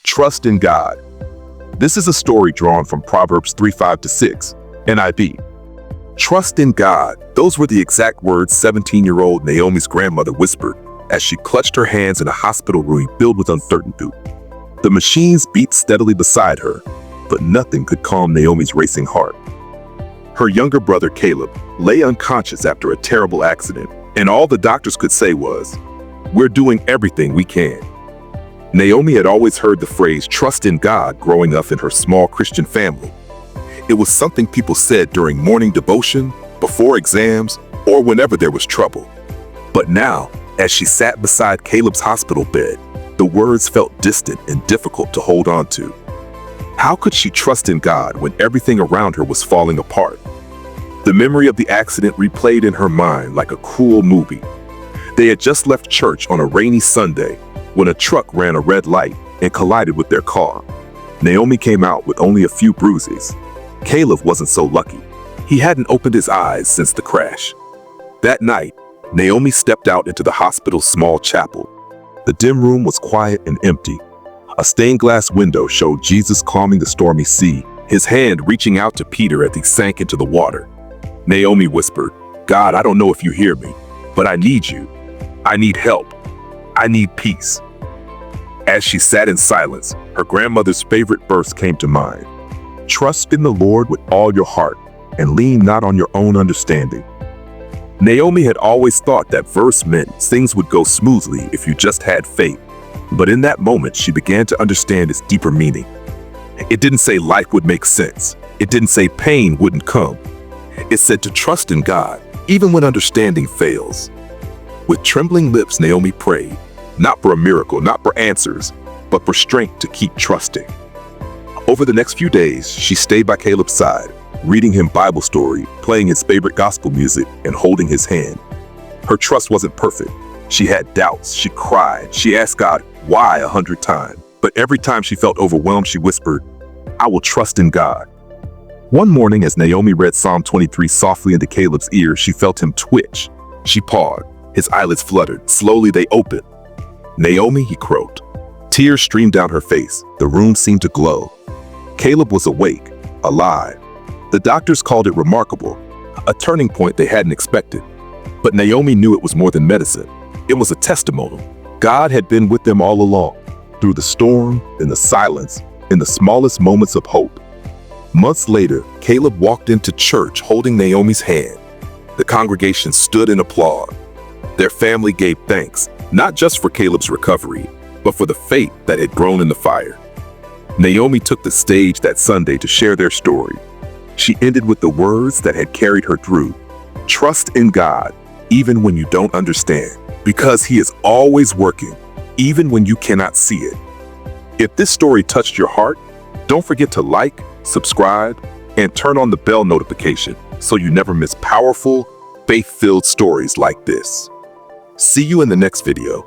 Trust in God. This is a story drawn from Proverbs 3:5-6, NIV. Trust in God. Those were the exact words 17-year-old Naomi's grandmother whispered as she clutched her hands in a hospital room filled with uncertainty. The machines beat steadily beside her, but nothing could calm Naomi's racing heart. Her younger brother Caleb lay unconscious after a terrible accident, and all the doctors could say was, "We're doing everything we can." Naomi had always heard the phrase "trust in God" growing up in her small Christian family. It was something people said during morning devotion, before exams, or whenever there was trouble. But now, as she sat beside Caleb's hospital bed, the words felt distant and difficult to hold on to. How could she trust in God when everything around her was falling apart? The memory of the accident replayed in her mind like a cruel movie. They had just left church on a rainy Sunday when a truck ran a red light and collided with their car. Naomi came out with only a few bruises. Caleb wasn't so lucky. He hadn't opened his eyes since the crash. That night, Naomi stepped out into the hospital's small chapel. The dim room was quiet and empty. A stained glass window showed Jesus calming the stormy sea, his hand reaching out to Peter as he sank into the water. Naomi whispered, "God, I don't know if you hear me, but I need you. I need help. I need peace." As she sat in silence, her grandmother's favorite verse came to mind. "Trust in the Lord with all your heart and lean not on your own understanding." Naomi had always thought that verse meant things would go smoothly if you just had faith. But in that moment, she began to understand its deeper meaning. It didn't say life would make sense. It didn't say pain wouldn't come. It said to trust in God, even when understanding fails. With trembling lips, Naomi prayed, not for a miracle, not for answers, but for strength to keep trusting. Over the next few days, she stayed by Caleb's side, reading him Bible story, playing his favorite gospel music, and holding his hand. Her trust wasn't perfect. She had doubts, she cried, she asked God why 100 times. But every time she felt overwhelmed, she whispered, "I will trust in God." One morning, as Naomi read Psalm 23 softly into Caleb's ear, she felt him twitch. She paused. His eyelids fluttered. Slowly they opened. "Naomi," he croaked. Tears streamed down her face. The room seemed to glow. Caleb was awake, alive. The doctors called it remarkable, a turning point they hadn't expected. But Naomi knew it was more than medicine. It was a testimony. God had been with them all along, through the storm, in the silence, in the smallest moments of hope. Months later, Caleb walked into church holding Naomi's hand. The congregation stood in applause. Their family gave thanks, not just for Caleb's recovery, but for the faith that had grown in the fire. Naomi took the stage that Sunday to share their story. She ended with the words that had carried her through. Trust in God, even when you don't understand, because He is always working, even when you cannot see it. If this story touched your heart, don't forget to like, subscribe, and turn on the bell notification so you never miss powerful, faith-filled stories like this. See you in the next video.